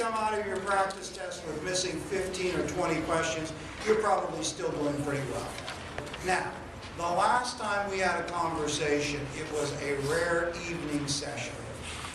come out of your practice test with missing 15 or 20 questions, you're probably still doing pretty well. Now, the last time we had a conversation, it was a rare evening session.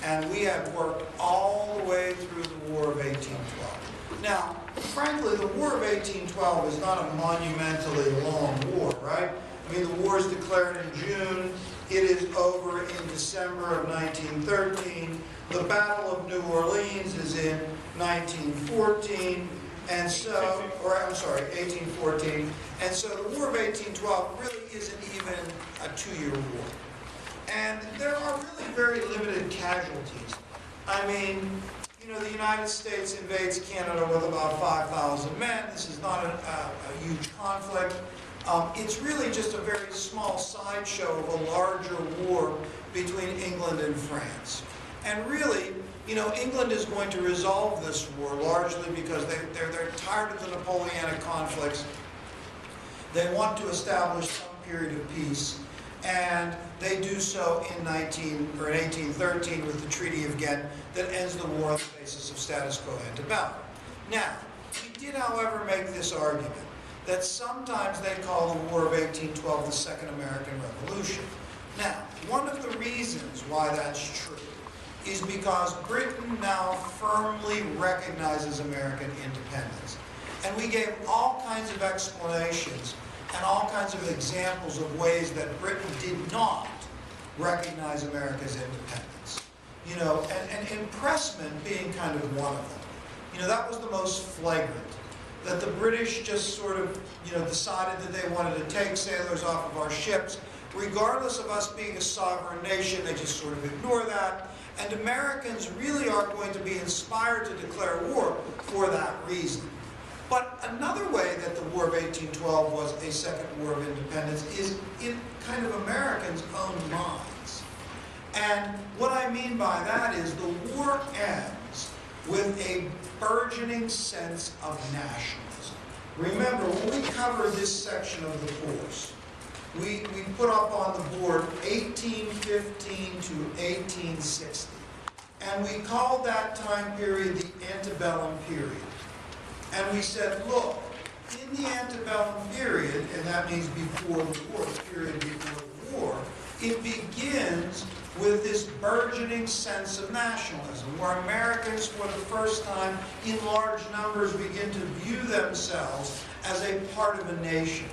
And we had worked all the way through the War of 1812. Now, frankly, the War of 1812 is not a monumentally long war, right? I mean, the war is declared in June. It is over in December of 1913. The Battle of New Orleans is in 1914. And so, or I'm sorry, 1814. And so the War of 1812 really isn't even a two-year war. And there are really very limited casualties. I mean, you know, the United States invades Canada with about 5,000 men. This is not a huge conflict. It's really just a very small sideshow of a larger war between England and France. And really, you know, England is going to resolve this war largely because they're tired of the Napoleonic conflicts. They want to establish some period of peace. And they do so in 1813 with the Treaty of Ghent that ends the war on the basis of status quo ante bellum. Now, we did, however, make this argument that sometimes they call the War of 1812 the Second American Revolution. Now, one of the reasons why that's true is because Britain now firmly recognizes American independence. And we gave all kinds of explanations and all kinds of examples of ways that Britain did not recognize America's independence. You know, and impressment being kind of one of them. You know, that was the most flagrant. That the British just sort of, you know, decided that they wanted to take sailors off of our ships. Regardless of us being a sovereign nation, they just sort of ignore that. And Americans really aren't going to be inspired to declare war for that reason. But another way that the War of 1812 was a second war of independence is in kind of Americans' own minds. And what I mean by that is the war ends with a burgeoning sense of nationalism. Remember, when we cover this section of the course, we put up on the board 1815 to 1860. And we called that time period the antebellum period. And we said, look, in the antebellum period, and that means before the war, the period before the war, it begins with this burgeoning sense of nationalism, where Americans, for the first time, in large numbers, begin to view themselves as a part of a nation.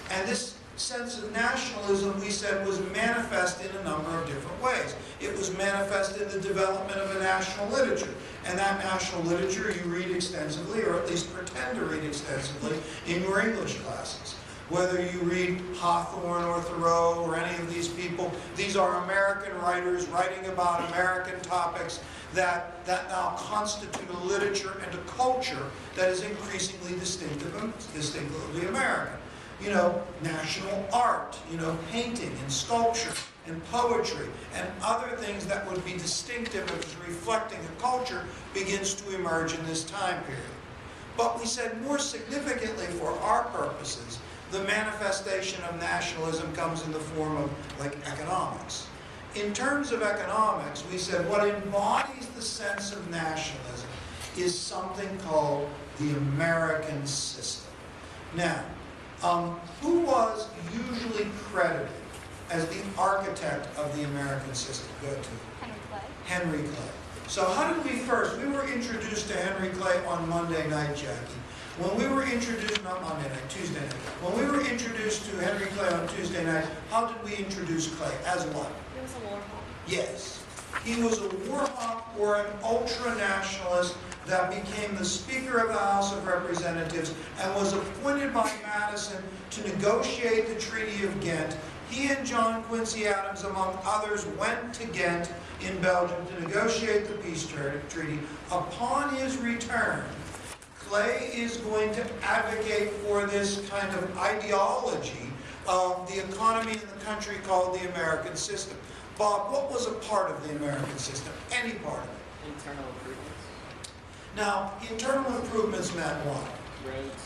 And this sense of nationalism, we said, was manifest in a number of different ways. It was manifest in the development of a national literature. And that national literature you read extensively, or at least pretend to read extensively, in your English classes. Whether you read Hawthorne or Thoreau or any of these people, these are American writers writing about American topics that now constitute a literature and a culture that is increasingly distinctively American. You know, national art, you know, painting and sculpture and poetry and other things that would be distinctive as reflecting a culture begins to emerge in this time period. But we said more significantly for our purposes, the manifestation of nationalism comes in the form of, like, economics. In terms of economics, we said what embodies the sense of nationalism is something called the American system. Now, who was usually credited as the architect of the American system? Go to Henry Clay. Henry Clay. So how did we first? We were introduced to Henry Clay on Monday night, Jackie. When we were introduced, not Monday night, Tuesday night. When we were introduced to Henry Clay on Tuesday night, how did we introduce Clay? As what? He was a war hawk. Yes. He was a war hawk or an ultra-nationalist that became the Speaker of the House of Representatives and was appointed by Madison to negotiate the Treaty of Ghent. He and John Quincy Adams, among others, went to Ghent in Belgium to negotiate the peace treaty. Upon his return, Clay is going to advocate for this kind of ideology of the economy in the country called the American system. Bob, what was a part of the American system? Any part of it? Internal improvements. Now, internal improvements meant what? Roads.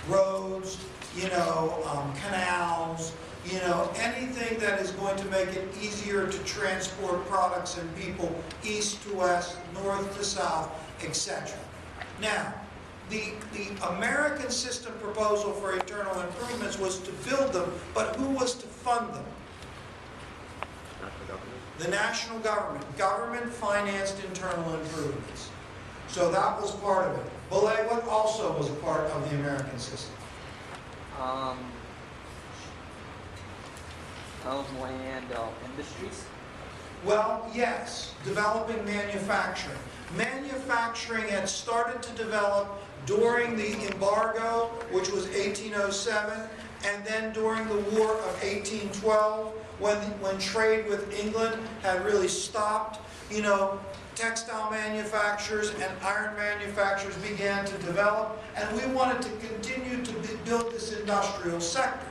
Roads, you know, canals, you know, anything that is going to make it easier to transport products and people east to west, north to south, etc. Now, the American system proposal for internal improvements was to build them, but who was to fund them? The national government. Government-financed internal improvements. So that was part of it. Belay, what also was part of the American system? Land industries. Well, yes, developing manufacturing. Manufacturing had started to develop during the embargo, which was 1807, and then during the War of 1812, when trade with England had really stopped. You know, textile manufacturers and iron manufacturers began to develop, and we wanted to continue to build this industrial sector.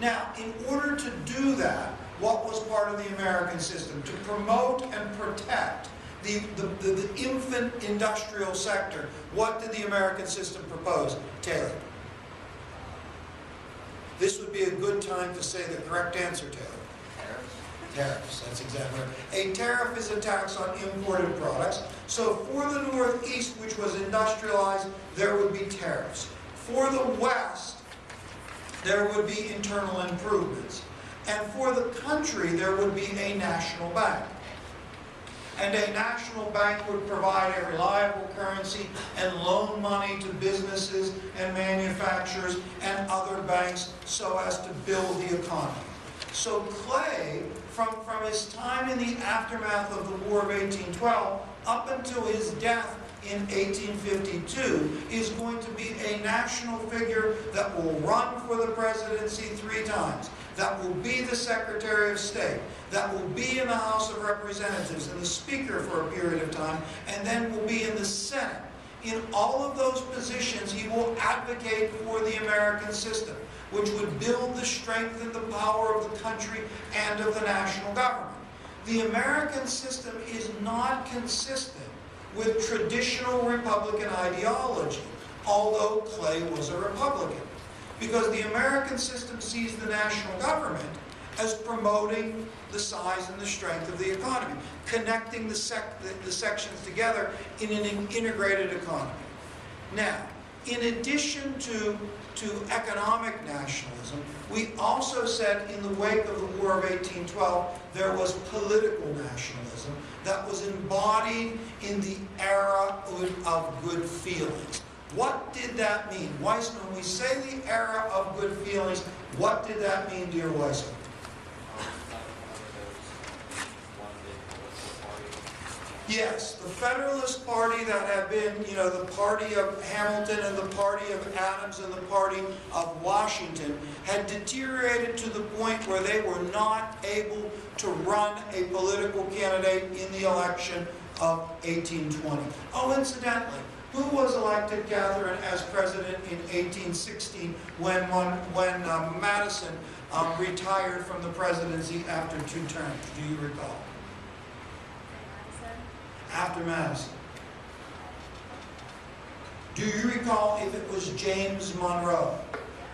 Now, in order to do that, what was part of the American system? To promote and protect the infant industrial sector. What did the American system propose? Taylor. This would be a good time to say the correct answer, Taylor. Tariffs, that's exactly right. A tariff is a tax on imported products. So for the Northeast, which was industrialized, there would be tariffs. For the West, there would be internal improvements. And for the country, there would be a national bank. And a national bank would provide a reliable currency and loan money to businesses and manufacturers and other banks so as to build the economy. So Clay, from his time in the aftermath of the War of 1812 up until his death in 1852, is going to be a national figure that will run for the presidency 3 times, that will be the Secretary of State, that will be in the House of Representatives and the Speaker for a period of time, and then will be in the Senate. In all of those positions, he will advocate for the American system, which would build the strength and the power of the country and of the national government. The American system is not consistent with traditional Republican ideology, although Clay was a Republican. Because the American system sees the national government as promoting the size and the strength of the economy, connecting the sections together in an integrated economy. Now, in addition to economic nationalism, we also said in the wake of the War of 1812, there was political nationalism that was embodied in the era of good feelings. What did that mean? Weissman, when we say the era of good feelings, what did that mean, dear Weissman? Yes, the Federalist Party that had been, the party of Hamilton and the party of Adams and the party of Washington had deteriorated to the point where they were not able to run a political candidate in the election of 1820. Oh, incidentally, who was elected, Catherine, as president in 1816 when Madison retired from the presidency after 2 terms? Do you recall? After Madison. Do you recall if it was James Monroe,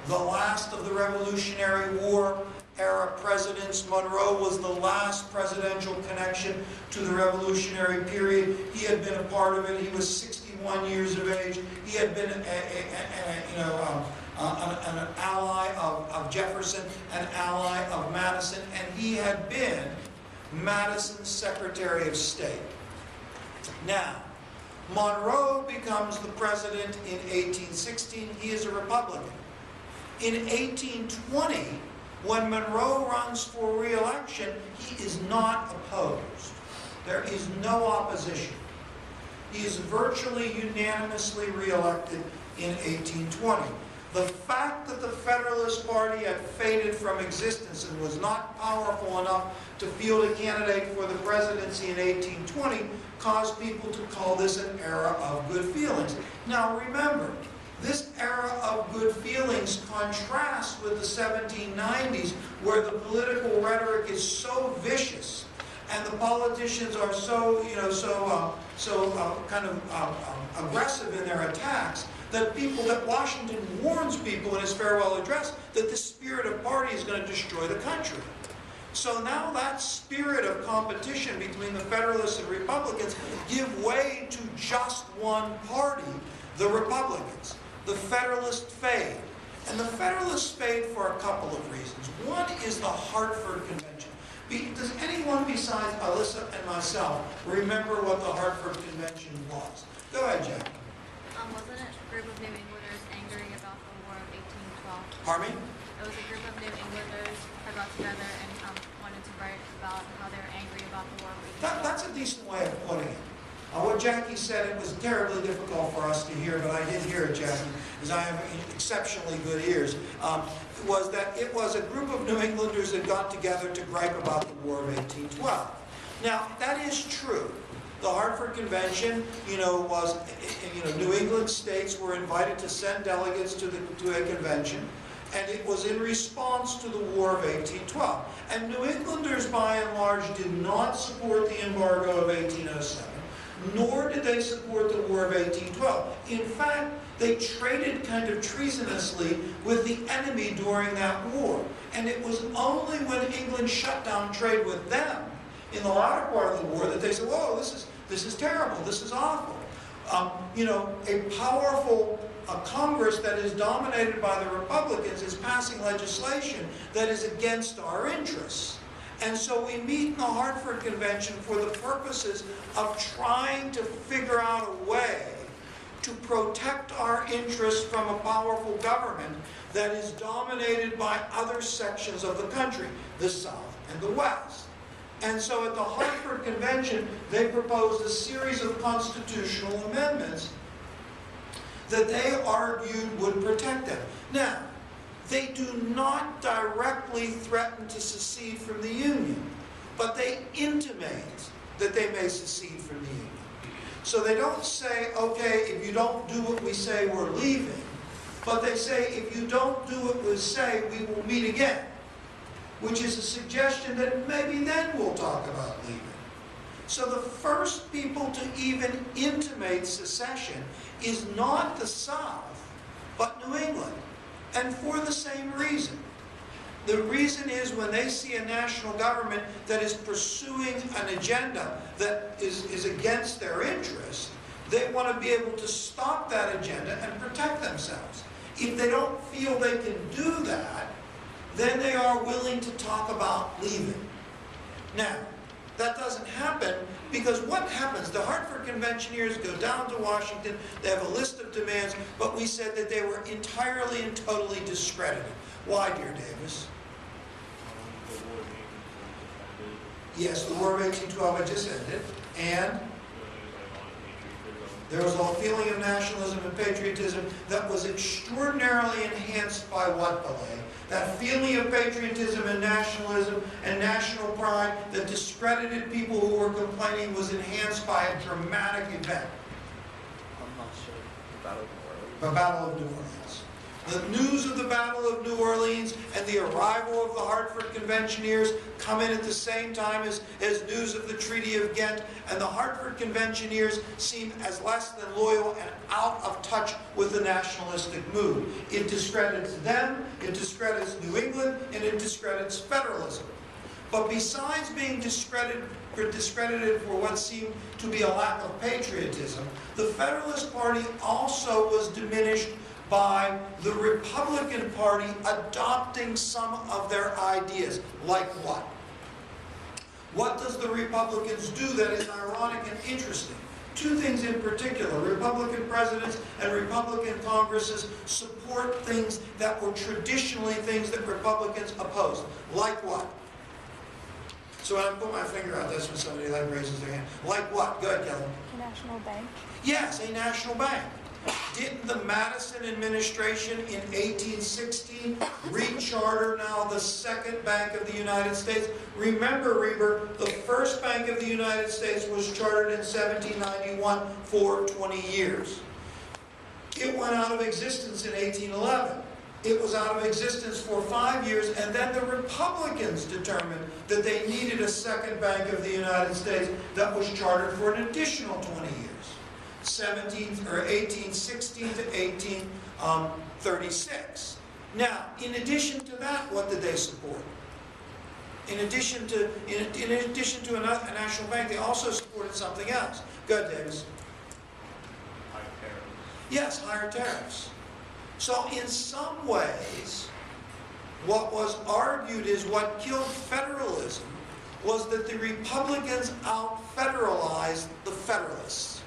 the last of the Revolutionary War era presidents? Monroe was the last presidential connection to the Revolutionary period. He had been a part of it. He was 61 years of age. He had been an ally of Jefferson, an ally of Madison, and he had been Madison's Secretary of State. Now, Monroe becomes the president in 1816. He is a Republican. In 1820, when Monroe runs for re-election, he is not opposed. There is no opposition. He is virtually unanimously re-elected in 1820. The fact that the Federalist Party had faded from existence and was not powerful enough to field a candidate for the presidency in 1820 caused people to call this an era of good feelings. Now remember, this era of good feelings contrasts with the 1790s, where the political rhetoric is so vicious and the politicians are so, aggressive in their attacks that Washington warns people in his farewell address that the spirit of party is going to destroy the country. So now that spirit of competition between the Federalists and Republicans give way to just one party the Republicans. The Federalists fade. And the Federalists fade for a couple of reasons. One is the Hartford Convention. Does anyone besides Alyssa and myself remember what the Hartford Convention was? Go ahead, Jack. Wasn't it a group of New Englanders angry about the War of 1812? Pardon me? It was a group of New Englanders that got together and wanted to write about how they were angry about the War of 1812. That's a decent way of putting it. What Jackie said, it was terribly difficult for us to hear, but I did hear it, Jackie, because I have exceptionally good ears, was that it was a group of New Englanders that got together to gripe about the War of 1812. Now, that is true. The Hartford Convention, was, New England states were invited to send delegates to a convention, and it was in response to the War of 1812. And New Englanders, by and large, did not support the embargo of 1807, nor did they support the War of 1812. In fact, they traded kind of treasonously with the enemy during that war. And it was only when England shut down trade with them in the latter part of the war that they said, whoa, this is terrible, this is awful. A powerful Congress that is dominated by the Republicans is passing legislation that is against our interests. And so we meet in the Hartford Convention for the purposes of trying to figure out a way to protect our interests from a powerful government that is dominated by other sections of the country, the South and the West. And so at the Hartford Convention, they proposed a series of constitutional amendments that they argued would protect them. Now, they do not directly threaten to secede from the Union, but they intimate that they may secede from the Union. So they don't say, okay, if you don't do what we say, we're leaving. But they say, if you don't do what we say, we will meet again. Which is a suggestion that maybe then we'll talk about leaving. So the first people to even intimate secession is not the South, but New England. And for the same reason. The reason is when they see a national government that is pursuing an agenda that is against their interest, they want to be able to stop that agenda and protect themselves. If they don't feel they can do that, then they are willing to talk about leaving. Now, that doesn't happen because what happens? The Hartford Conventioners go down to Washington, they have a list of demands, but we said that they were entirely and totally discredited. Why, dear Davis? Yes, the War of 1812 had just ended, and there was a feeling of nationalism and patriotism that was extraordinarily enhanced by what, Belay? That feeling of patriotism and nationalism and national pride that discredited people who were complaining was enhanced by a dramatic event. I'm not sure. The Battle of New Orleans. The Battle of New Orleans. The news of the Battle of New Orleans and the arrival of the Hartford Conventioners come in at the same time as news of the Treaty of Ghent, and the Hartford Conventioners seem as less than loyal and out of touch with the nationalistic mood. It discredits them, it discredits New England, and it discredits federalism. But besides being discredited for what seemed to be a lack of patriotism, the Federalist Party also was diminished by the Republican Party adopting some of their ideas. Like what? What does the Republicans do that is ironic and interesting? Two things in particular. Republican presidents and Republican Congresses support things that were traditionally things that Republicans opposed. Like what? So when I put my finger out, that's when somebody raises their hand. Like what? Go ahead, Kelly. A national bank. Yes, a national bank. Didn't the Madison administration in 1816 recharter now the second bank of the United States? Remember, Reber, the first bank of the United States was chartered in 1791 for 20 years. It went out of existence in 1811. It was out of existence for 5 years, and then the Republicans determined that they needed a second bank of the United States that was chartered for an additional 20 years. 1816 to 1836. Now, in addition to that, what did they support? In addition to a national bank, they also supported something else. Go ahead, Davis. Yes, higher tariffs. So in some ways, what was argued is what killed federalism was that the Republicans out-federalized the Federalists.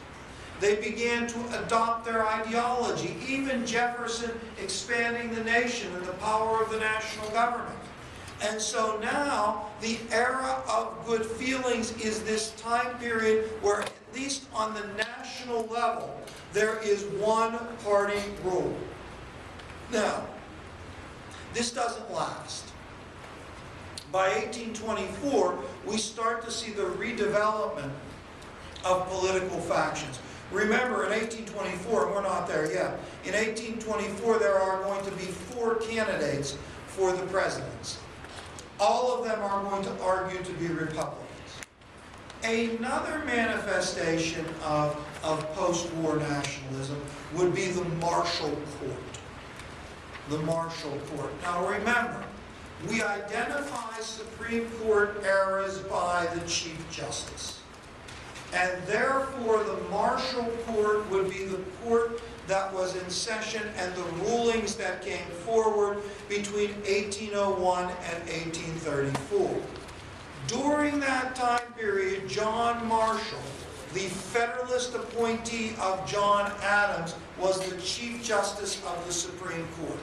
They began to adopt their ideology, even Jefferson expanding the nation and the power of the national government. And so now, the era of good feelings is this time period where, at least on the national level, there is one party rule. Now, this doesn't last. By 1824, we start to see the redevelopment of political factions. Remember, in 1824, and we're not there yet, in 1824 there are going to be 4 candidates for the presidency. All of them are going to argue to be Republicans. Another manifestation of post-war nationalism would be the martial court. The martial court. Now remember, we identify Supreme Court eras by the Chief Justice. And therefore, the martial court would be the court that was in session and the rulings that came forward between 1801 and 1834. During that time period, John Marshall, the Federalist appointee of John Adams, was the Chief Justice of the Supreme Court.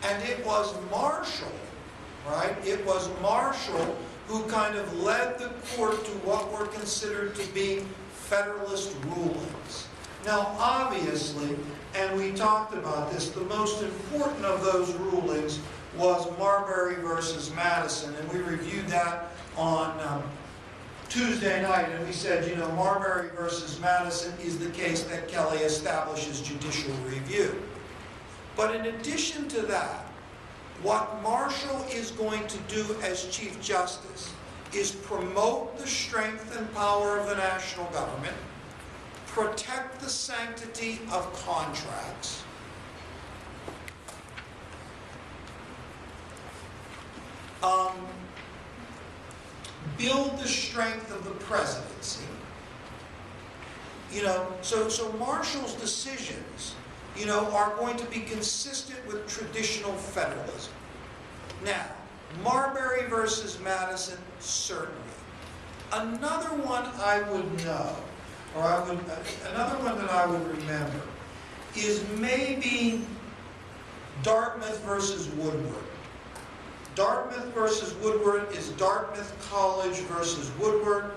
And it was Marshall, right? It was Marshall who kind of led the court to what were considered to be Federalist rulings. Now, obviously, and we talked about this, the most important of those rulings was Marbury versus Madison, and we reviewed that on Tuesday night, and we said, you know, Marbury versus Madison is the case that Kelly establishes judicial review. But in addition to that, what Marshall is going to do as Chief Justice is promote the strength and power of the national government, protect the sanctity of contracts, build the strength of the presidency. You know, so Marshall's decisions, you know, are going to be consistent with traditional federalism. Now, Marbury versus Madison, certainly. Another one I would know, or another one that I would remember, is maybe Dartmouth versus Woodward. Dartmouth versus Woodward is Dartmouth College versus Woodward,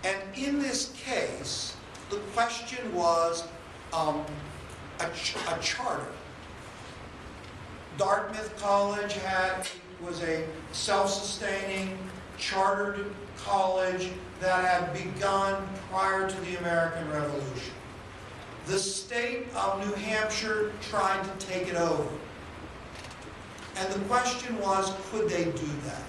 and in this case, the question was a charter. Dartmouth College was a self-sustaining, chartered college that had begun prior to the American Revolution. The state of New Hampshire tried to take it over. And the question was, could they do that?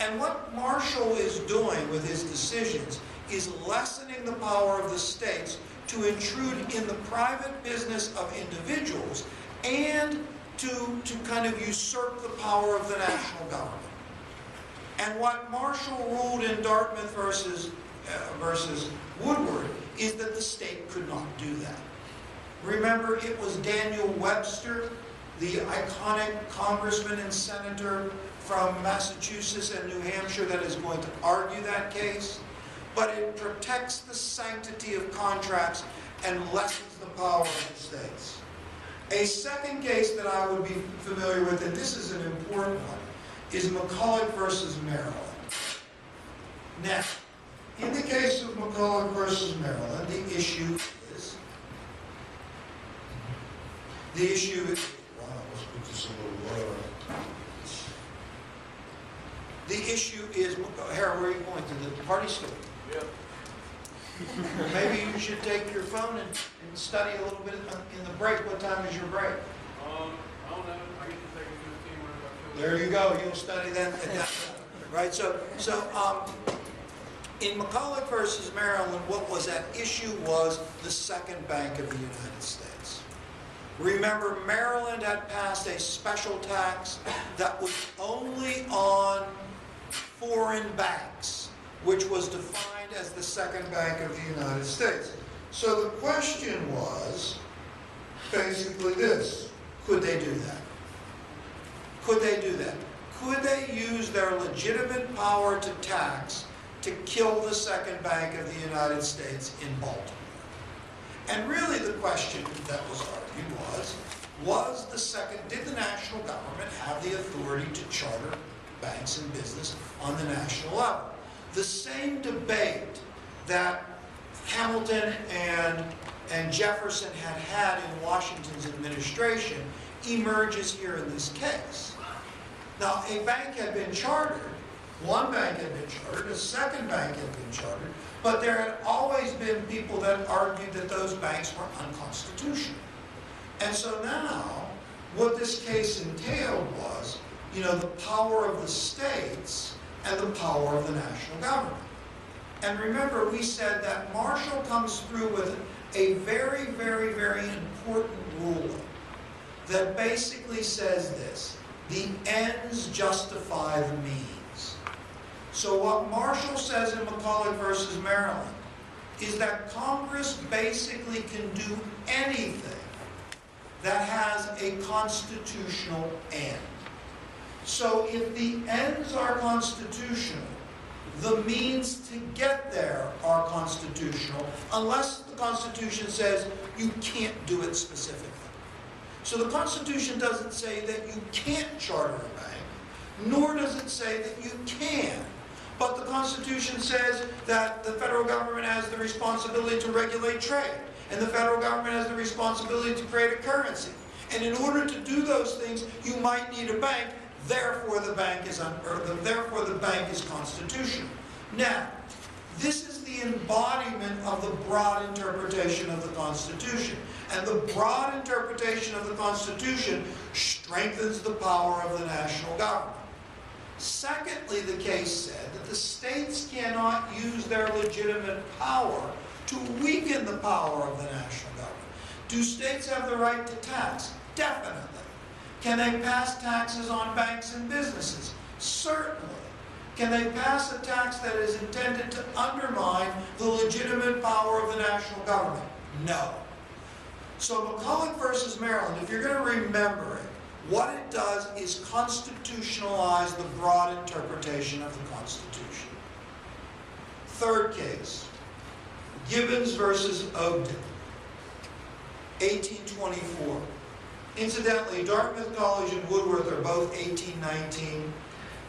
And what Marshall is doing with his decisions is lessening the power of the states to intrude in the private business of individuals and to kind of usurp the power of the national government. And what Marshall ruled in Dartmouth versus Woodward is that the state could not do that. Remember, it was Daniel Webster, the iconic congressman and senator from Massachusetts and New Hampshire, that is going to argue that case. But it protects the sanctity of contracts and lessens the power of the states. A second case that I would be familiar with, and this is an important one, is McCulloch versus Maryland. Now, in the case of McCulloch versus Maryland, the issue is, wow, let's put this a little lower. The issue is, Harold, where are you going to? The party store? Yep. Well, maybe you should take your phone and study a little bit in the break. What time is your break? I don't know. I get to take a 15 minutes. There you go. You'll study then at that time. Right? So in McCulloch versus Maryland, what was at issue was the Second Bank of the United States. Remember, Maryland had passed a special tax that was only on foreign banks, which was defined as the Second Bank of the United States. So the question was, basically this. Could they do that? Could they do that? Could they use their legitimate power to tax to kill the second bank of the United States in Baltimore? And really the question that was argued did the national government have the authority to charter banks and business on the national level? The same debate that Hamilton and Jefferson had in Washington's administration emerges here in this case. Now, a bank had been chartered, one bank had been chartered, a second bank had been chartered, but there had always been people that argued that those banks were unconstitutional. And so now, what this case entailed was, the power of the states and the power of the national government. And remember, we said that Marshall comes through with a very, very, very important ruling that basically says this: the ends justify the means. So what Marshall says in McCulloch versus Maryland is that Congress basically can do anything that has a constitutional end. So if the ends are constitutional, the means to get there are constitutional, unless the Constitution says you can't do it specifically. So the Constitution doesn't say that you can't charter a bank, nor does it say that you can. But the Constitution says that the federal government has the responsibility to regulate trade, and the federal government has the responsibility to create a currency. And in order to do those things, you might need a bank. Therefore, the bank is constitutional. Now, this is the embodiment of the broad interpretation of the Constitution. And the broad interpretation of the Constitution strengthens the power of the national government. Secondly, the case said that the states cannot use their legitimate power to weaken the power of the national government. Do states have the right to tax? Definitely. Can they pass taxes on banks and businesses? Certainly. Can they pass a tax that is intended to undermine the legitimate power of the national government? No. So McCulloch versus Maryland, if you're going to remember it, what it does is constitutionalize the broad interpretation of the Constitution. Third case, Gibbons versus Ogden, 1824. Incidentally, Dartmouth College and Woodworth are both 1819.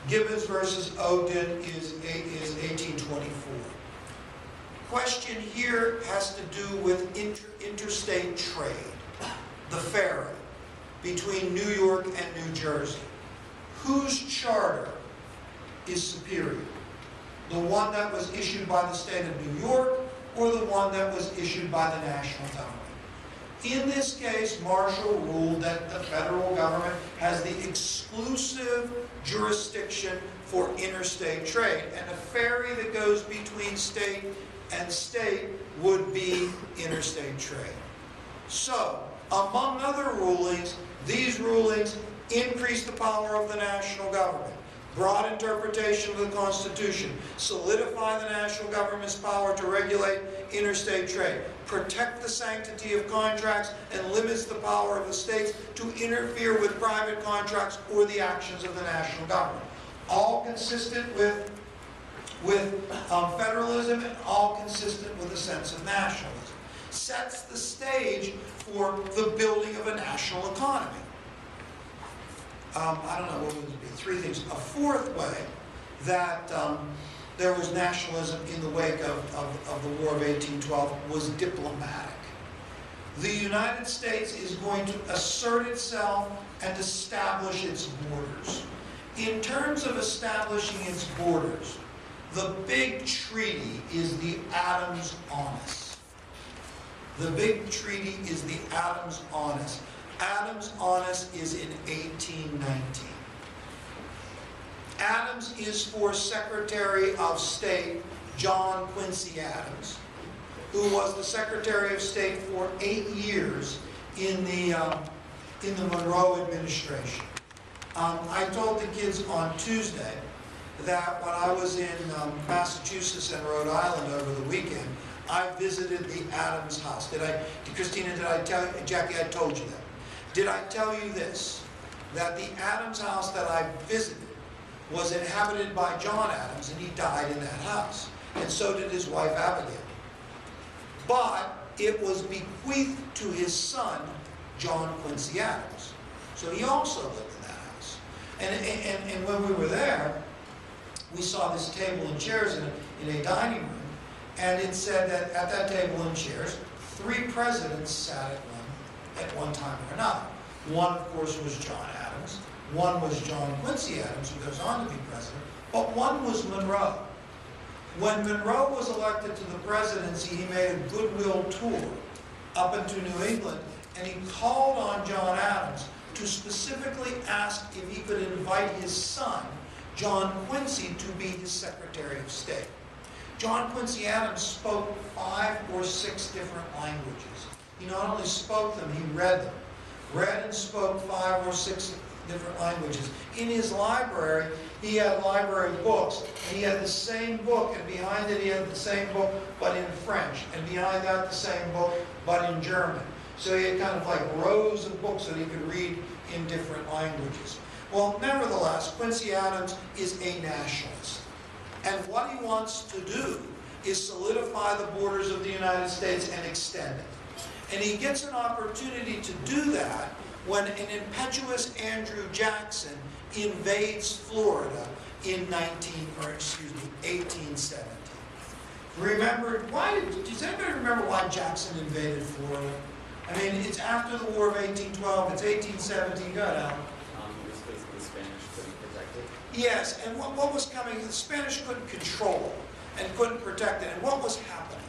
Gibbons versus Ogden is 1824. Question here has to do with interstate trade, the ferry between New York and New Jersey. Whose charter is superior? The one that was issued by the state of New York, or the one that was issued by the national government? In this case, Marshall ruled that the federal government has the exclusive jurisdiction for interstate trade, and a ferry that goes between state and state would be interstate trade. So, among other rulings, these rulings increase the power of the national government, broad interpretation of the Constitution, solidify the national government's power to regulate interstate trade, protect the sanctity of contracts, and limits the power of the states to interfere with private contracts or the actions of the national government. All consistent with federalism and all consistent with a sense of nationalism. Sets the stage for the building of a national economy. I don't know, what would it be? Three things. A fourth way that there was nationalism in the wake of the War of 1812 was diplomatic. The United States is going to assert itself and establish its borders. In terms of establishing its borders, the big treaty is the Adams-Onus. The big treaty is the Adams-Onus. Adams-Onus is in 1819. Adams is for Secretary of State John Quincy Adams, who was the Secretary of State for 8 years in the Monroe administration. I told the kids on Tuesday that when I was in Massachusetts and Rhode Island over the weekend, I visited the Adams house. Christina, did I tell you, Jackie, I told you that. Did I tell you this? That the Adams house that I visited was inhabited by John Adams, and he died in that house. And so did his wife Abigail. But it was bequeathed to his son, John Quincy Adams. So he also lived in that house. And when we were there, we saw this table and chairs in a dining room, and it said that at that table and chairs, 3 presidents sat at one time or another. One, of course, was John Adams. One was John Quincy Adams, who goes on to be president. But one was Monroe. When Monroe was elected to the presidency, he made a goodwill tour up into New England, and he called on John Adams to specifically ask if he could invite his son, John Quincy, to be his Secretary of State. John Quincy Adams spoke 5 or 6 different languages. He not only spoke them, he read them. Read and spoke 5 or 6 different languages. In his library, he had library books, and he had the same book, and behind it he had the same book, but in French, and behind that the same book, but in German. So he had kind of like rows of books that he could read in different languages. Well, nevertheless, Quincy Adams is a nationalist. And what he wants to do is solidify the borders of the United States and extend it. And he gets an opportunity to do that when an impetuous Andrew Jackson invades Florida in 1817. Remember, does anybody remember why Jackson invaded Florida? I mean, it's after the War of 1812, it's 1817, go ahead, Alan. It was because the Spanish couldn't protect it. Yes, and what was coming, the Spanish couldn't control it and couldn't protect it, and what was happening?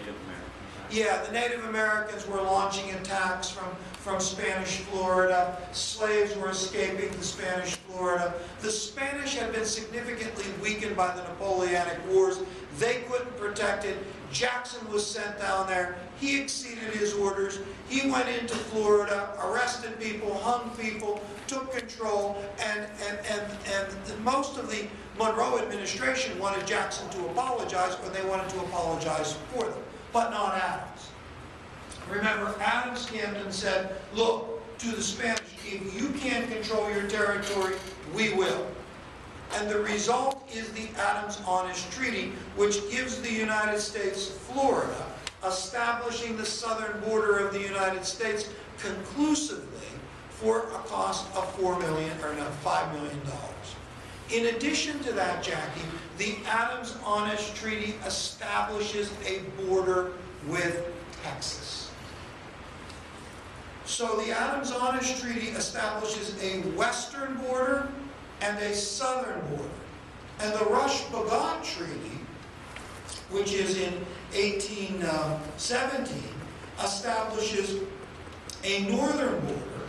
Native American. Yeah, the Native Americans were launching attacks from Spanish Florida. Slaves were escaping the Spanish Florida. The Spanish had been significantly weakened by the Napoleonic Wars. They couldn't protect it. Jackson was sent down there. He exceeded his orders. He went into Florida, arrested people, hung people, took control, and most of the Monroe administration wanted Jackson to apologize, or they wanted to apologize for them, but not Adams. Remember, Adams came and said, look, to the Spanish, if you can't control your territory, we will. And the result is the Adams-Honest Treaty, which gives the United States Florida, establishing the southern border of the United States conclusively for a cost of $5 million. In addition to that, Jackie, the Adams-Honest Treaty establishes a border with Texas. So the Adams-Honest Treaty establishes a western border and a southern border. And the Rush-Bagot Treaty, which is in 1817, establishes a northern border,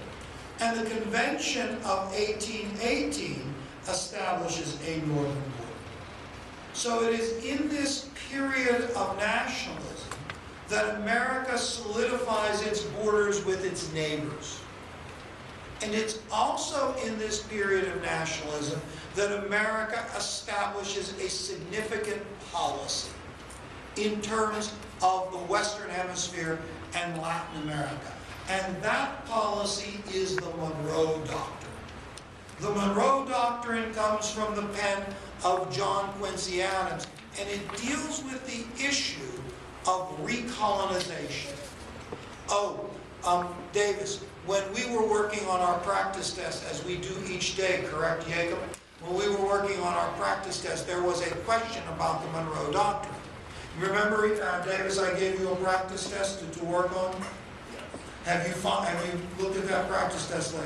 and the Convention of 1818 establishes a northern border. So it is in this period of nationalism that America solidifies its borders with its neighbors. And it's also in this period of nationalism that America establishes a significant policy in terms of the Western Hemisphere and Latin America. And that policy is the Monroe Doctrine. The Monroe Doctrine comes from the pen of John Quincy Adams, and it deals with the issue of recolonization. Davis, when we were working on our practice test, as we do each day, correct, Jacob? When we were working on our practice test, there was a question about the Monroe Doctrine. You remember, Davis, I gave you a practice test to work on? Have you looked at that practice test later?